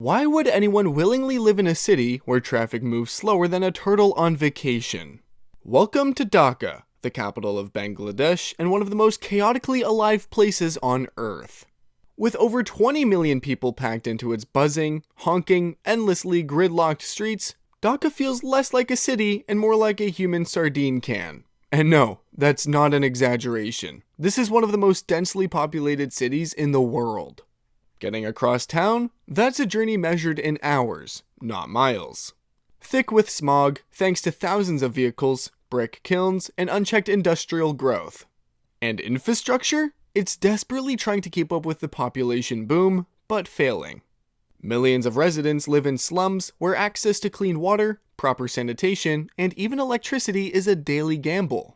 Why would anyone willingly live in a city where traffic moves slower than a turtle on vacation? Welcome to Dhaka, the capital of Bangladesh and one of the most chaotically alive places on Earth. With over 20 million people packed into its buzzing, honking, endlessly gridlocked streets, Dhaka feels less like a city and more like a human sardine can. And no, that's not an exaggeration. This is one of the most densely populated cities in the world. Getting across town, that's a journey measured in hours, not miles. Thick with smog, thanks to thousands of vehicles, brick kilns, and unchecked industrial growth. And infrastructure? It's desperately trying to keep up with the population boom, but failing. Millions of residents live in slums where access to clean water, proper sanitation, and even electricity is a daily gamble.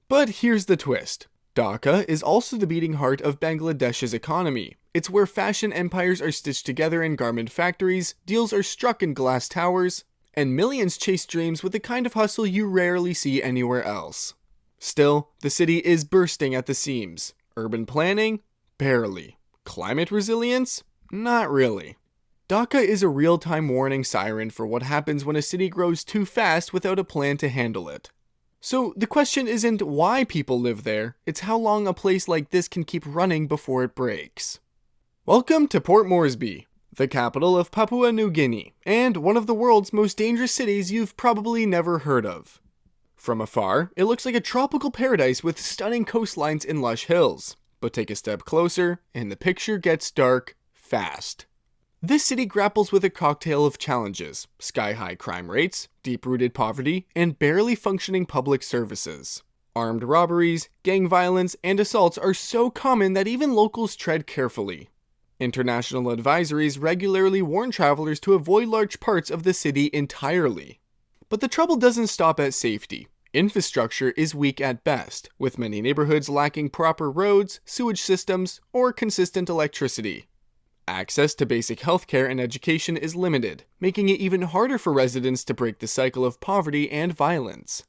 But here's the twist. Dhaka is also the beating heart of Bangladesh's economy. It's where fashion empires are stitched together in garment factories, deals are struck in glass towers, and millions chase dreams with the kind of hustle you rarely see anywhere else. Still, the city is bursting at the seams. Urban planning? Barely. Climate resilience? Not really. Dhaka is a real-time warning siren for what happens when a city grows too fast without a plan to handle it. So the question isn't why people live there, it's how long a place like this can keep running before it breaks. Welcome to Port Moresby, the capital of Papua New Guinea, and one of the world's most dangerous cities you've probably never heard of. From afar, it looks like a tropical paradise with stunning coastlines and lush hills, but take a step closer, and the picture gets dark fast. This city grapples with a cocktail of challenges: sky-high crime rates, deep-rooted poverty, and barely functioning public services. Armed robberies, gang violence, and assaults are so common that even locals tread carefully. International advisories regularly warn travelers to avoid large parts of the city entirely. But the trouble doesn't stop at safety. Infrastructure is weak at best, with many neighborhoods lacking proper roads, sewage systems, or consistent electricity. Access to basic healthcare and education is limited, making it even harder for residents to break the cycle of poverty and violence.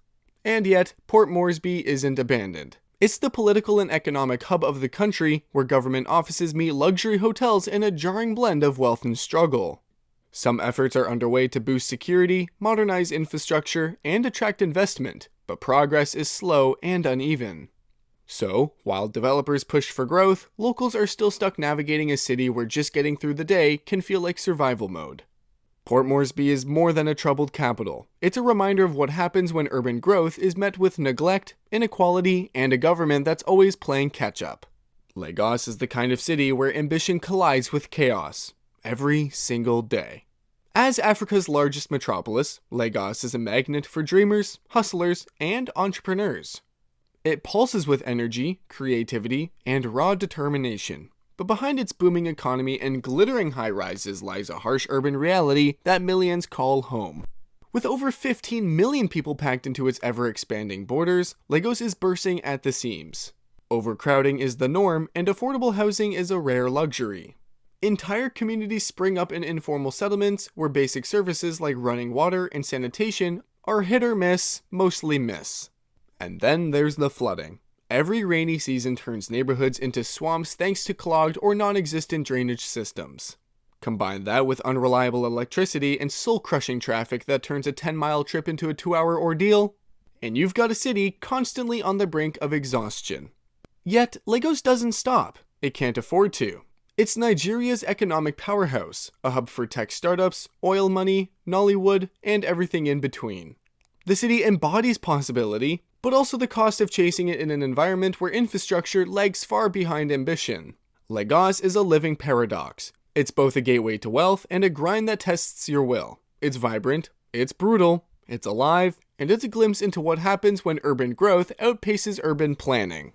And yet, Port Moresby isn't abandoned. It's the political and economic hub of the country, where government offices meet luxury hotels in a jarring blend of wealth and struggle. Some efforts are underway to boost security, modernize infrastructure, and attract investment, but progress is slow and uneven. So, while developers push for growth, locals are still stuck navigating a city where just getting through the day can feel like survival mode. Port Moresby is more than a troubled capital. It's a reminder of what happens when urban growth is met with neglect, inequality, and a government that's always playing catch-up. Lagos is the kind of city where ambition collides with chaos, every single day. As Africa's largest metropolis, Lagos is a magnet for dreamers, hustlers, and entrepreneurs. It pulses with energy, creativity, and raw determination. But behind its booming economy and glittering high-rises lies a harsh urban reality that millions call home. With over 15 million people packed into its ever-expanding borders, Lagos is bursting at the seams. Overcrowding is the norm, and affordable housing is a rare luxury. Entire communities spring up in informal settlements where basic services like running water and sanitation are hit or miss, mostly miss. And then there's the flooding. Every rainy season turns neighborhoods into swamps thanks to clogged or non-existent drainage systems. Combine that with unreliable electricity and soul-crushing traffic that turns a 10-mile trip into a 2-hour ordeal, and you've got a city constantly on the brink of exhaustion. Yet, Lagos doesn't stop. It can't afford to. It's Nigeria's economic powerhouse, a hub for tech startups, oil money, Nollywood, and everything in between. The city embodies possibility, but also the cost of chasing it in an environment where infrastructure lags far behind ambition. Lagos is a living paradox. It's both a gateway to wealth and a grind that tests your will. It's vibrant, it's brutal, it's alive, and it's a glimpse into what happens when urban growth outpaces urban planning.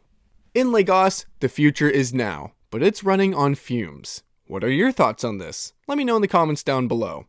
In Lagos, the future is now, but it's running on fumes. What are your thoughts on this? Let me know in the comments down below.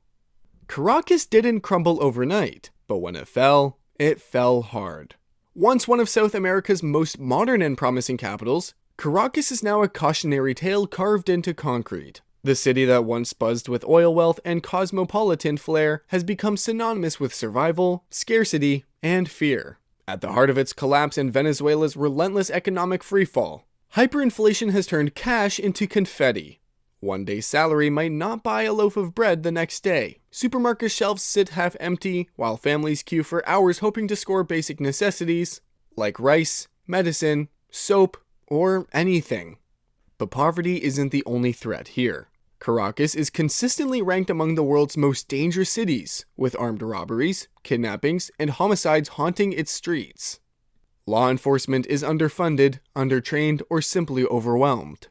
Caracas didn't crumble overnight, but when it fell hard. Once one of South America's most modern and promising capitals, Caracas is now a cautionary tale carved into concrete. The city that once buzzed with oil wealth and cosmopolitan flair has become synonymous with survival, scarcity, and fear. At the heart of its collapse and Venezuela's relentless economic freefall, hyperinflation has turned cash into confetti. One day's salary might not buy a loaf of bread the next day. Supermarket shelves sit half empty, while families queue for hours hoping to score basic necessities, like rice, medicine, soap, or anything. But poverty isn't the only threat here. Caracas is consistently ranked among the world's most dangerous cities, with armed robberies, kidnappings, and homicides haunting its streets. Law enforcement is underfunded, undertrained, or simply overwhelmed.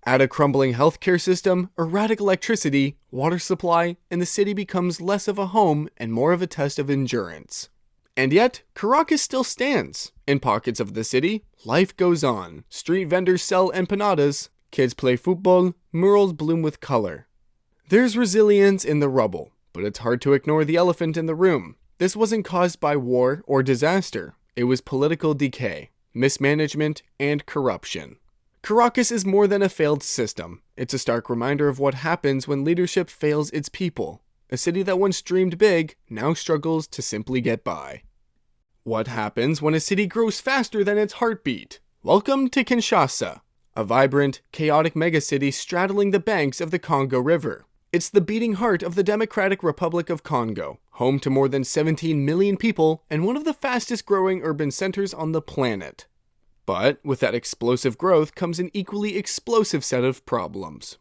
Add a crumbling healthcare system, erratic electricity, water supply, and the city becomes less of a home and more of a test of endurance. And yet, Caracas still stands. In pockets of the city, life goes on. Street vendors sell empanadas, kids play football, murals bloom with color. There's resilience in the rubble, but it's hard to ignore the elephant in the room. This wasn't caused by war or disaster. It was political decay, mismanagement, and corruption. Caracas is more than a failed system. It's a stark reminder of what happens when leadership fails its people. A city that once dreamed big now struggles to simply get by. What happens when a city grows faster than its heartbeat? Welcome to Kinshasa, a vibrant, chaotic megacity straddling the banks of the Congo River. It's the beating heart of the Democratic Republic of Congo, home to more than 17 million people and one of the fastest growing urban centers on the planet. But with that explosive growth comes an equally explosive set of problems.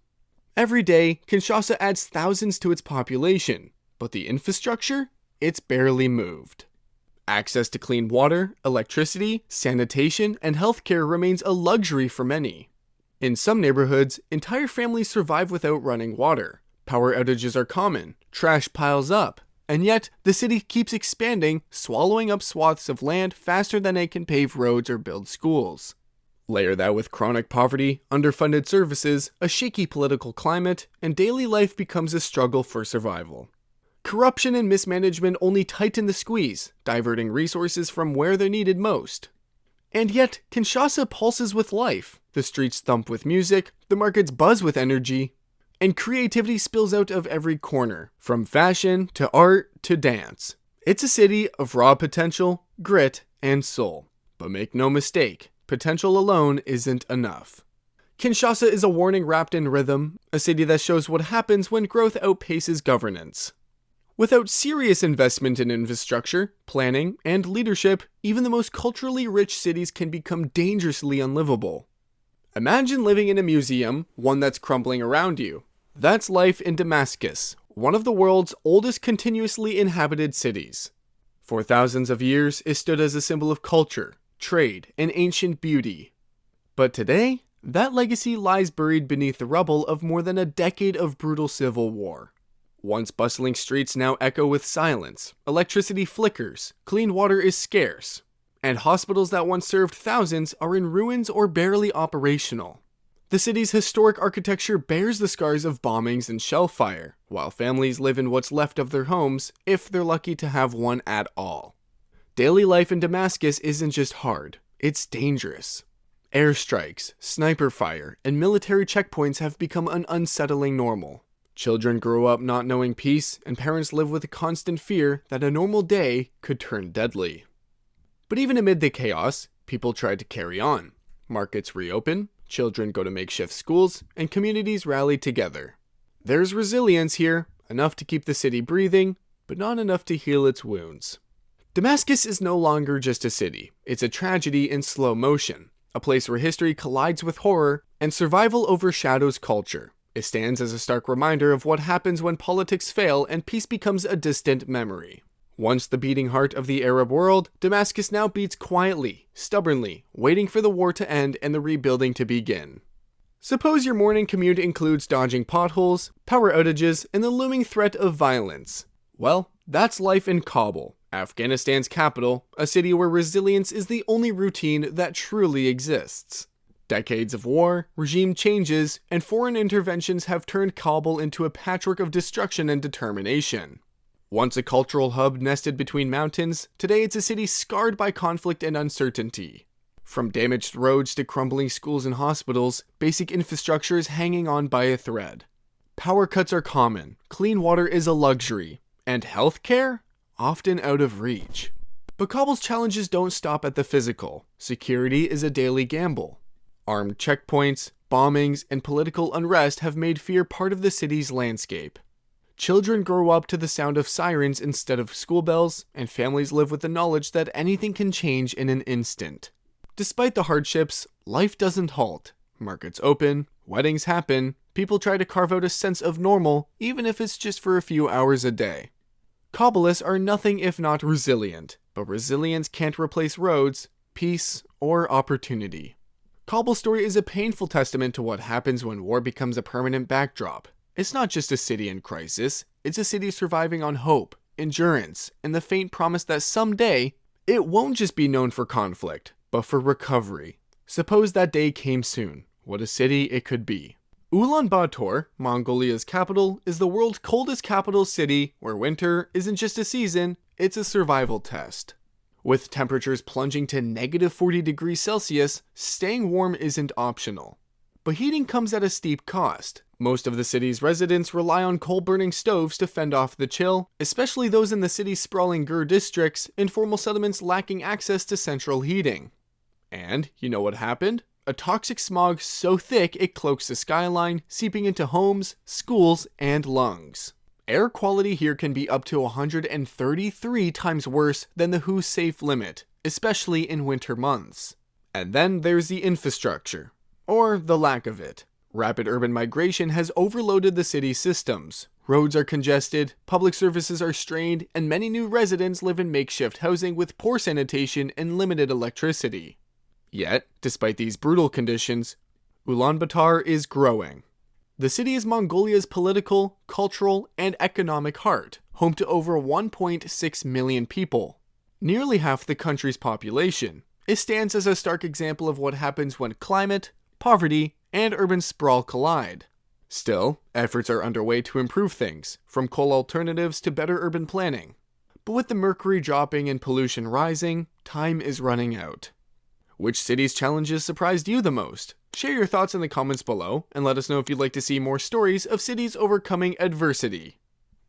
Every day, Kinshasa adds thousands to its population, but the infrastructure? It's barely moved. Access to clean water, electricity, sanitation, and healthcare remains a luxury for many. In some neighborhoods, entire families survive without running water. Power outages are common, trash piles up, and yet the city keeps expanding, swallowing up swaths of land faster than it can pave roads or build schools. Layer that with chronic poverty, underfunded services, a shaky political climate, and daily life becomes a struggle for survival. Corruption and mismanagement only tighten the squeeze, diverting resources from where they're needed most. And yet, Kinshasa pulses with life. The streets thump with music, the markets buzz with energy, and creativity spills out of every corner, from fashion to art to dance. It's a city of raw potential, grit, and soul. But make no mistake, potential alone isn't enough. Kinshasa is a warning wrapped in rhythm, a city that shows what happens when growth outpaces governance. Without serious investment in infrastructure, planning, and leadership, even the most culturally rich cities can become dangerously unlivable. Imagine living in a museum, one that's crumbling around you. That's life in Damascus, one of the world's oldest continuously inhabited cities. For thousands of years, it stood as a symbol of culture, trade, and ancient beauty. But today, that legacy lies buried beneath the rubble of more than a decade of brutal civil war. Once bustling streets now echo with silence, electricity flickers, clean water is scarce, and hospitals that once served thousands are in ruins or barely operational. The city's historic architecture bears the scars of bombings and shell fire, while families live in what's left of their homes, if they're lucky to have one at all. Daily life in Damascus isn't just hard, it's dangerous. Airstrikes, sniper fire, and military checkpoints have become an unsettling normal. Children grow up not knowing peace, and parents live with a constant fear that a normal day could turn deadly. But even amid the chaos, people try to carry on. Markets reopen, children go to makeshift schools, and communities rally together. There's resilience here, enough to keep the city breathing, but not enough to heal its wounds. Damascus is no longer just a city, it's a tragedy in slow motion, a place where history collides with horror, and survival overshadows culture. It stands as a stark reminder of what happens when politics fail and peace becomes a distant memory. Once the beating heart of the Arab world, Damascus now beats quietly, stubbornly, waiting for the war to end and the rebuilding to begin. Suppose your morning commute includes dodging potholes, power outages, and the looming threat of violence. Well, that's life in Kabul, Afghanistan's capital, a city where resilience is the only routine that truly exists. Decades of war, regime changes, and foreign interventions have turned Kabul into a patchwork of destruction and determination. Once a cultural hub nested between mountains, today it's a city scarred by conflict and uncertainty. From damaged roads to crumbling schools and hospitals, basic infrastructure is hanging on by a thread. Power cuts are common, clean water is a luxury, and healthcare? Often out of reach. But Kabul's challenges don't stop at the physical. Security is a daily gamble. Armed checkpoints, bombings, and political unrest have made fear part of the city's landscape. Children grow up to the sound of sirens instead of school bells, and families live with the knowledge that anything can change in an instant. Despite the hardships, life doesn't halt. Markets open, weddings happen, people try to carve out a sense of normal, even if it's just for a few hours a day. Kabulists are nothing if not resilient, but resilience can't replace roads, peace, or opportunity. Kabul's story is a painful testament to what happens when war becomes a permanent backdrop. It's not just a city in crisis, it's a city surviving on hope, endurance, and the faint promise that someday, it won't just be known for conflict, but for recovery. Suppose that day came soon, what a city it could be. Ulaanbaatar, Mongolia's capital, is the world's coldest capital city where winter isn't just a season, it's a survival test. With temperatures plunging to -40 degrees Celsius, staying warm isn't optional. But heating comes at a steep cost. Most of the city's residents rely on coal-burning stoves to fend off the chill, especially those in the city's sprawling Gur districts, informal settlements lacking access to central heating. And, you know what happened? A toxic smog so thick it cloaks the skyline, seeping into homes, schools, and lungs. Air quality here can be up to 133 times worse than the WHO's safe limit, especially in winter months. And then there's the infrastructure, or the lack of it. Rapid urban migration has overloaded the city's systems. Roads are congested, public services are strained, and many new residents live in makeshift housing with poor sanitation and limited electricity. Yet, despite these brutal conditions, Ulaanbaatar is growing. The city is Mongolia's political, cultural, and economic heart, home to over 1.6 million people, nearly half the country's population. It stands as a stark example of what happens when climate, poverty, and urban sprawl collide. Still, efforts are underway to improve things, from coal alternatives to better urban planning. But with the mercury dropping and pollution rising, time is running out. Which city's challenges surprised you the most? Share your thoughts in the comments below, and let us know if you'd like to see more stories of cities overcoming adversity.